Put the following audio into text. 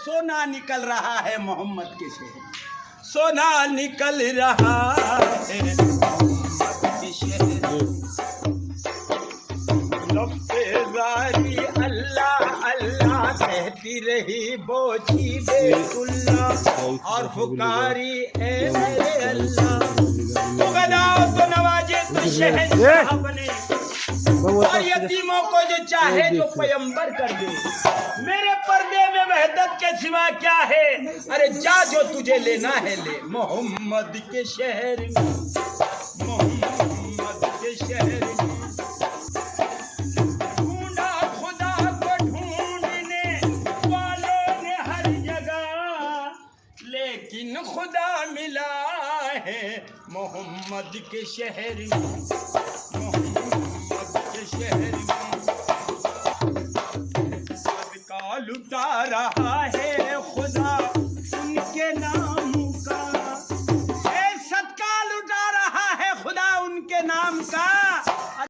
सोना निकल रहा है मोहम्मद के शहर, सोना निकल रहा है मोहम्मद के शहर। लफ्ज़-ए-ज़ारी अल्लाह अल्लाह कहती रही बोझी बेकुल्ला, और पुकारी ए मेरे अल्लाह। तो गदाओं को नवाजे तो शहंशाह बने, और यतीमों को जो चाहे जो पैगंबर कर दे। मेरे पर्दे में वहदत के सिवा क्या है? अरे जा जो तुझे लेना है ले, मोहम्मद के शहर में, मोहम्मद के शहर में। ढूंढा खुदा को ढूंढने वालों ने हर जगह, लेकिन खुदा मिला है मोहम्मद के शहर में, शहर में। सदका लुटा रहा है खुदा उनके नाम का, सदका लुटा रहा है खुदा उनके नाम का।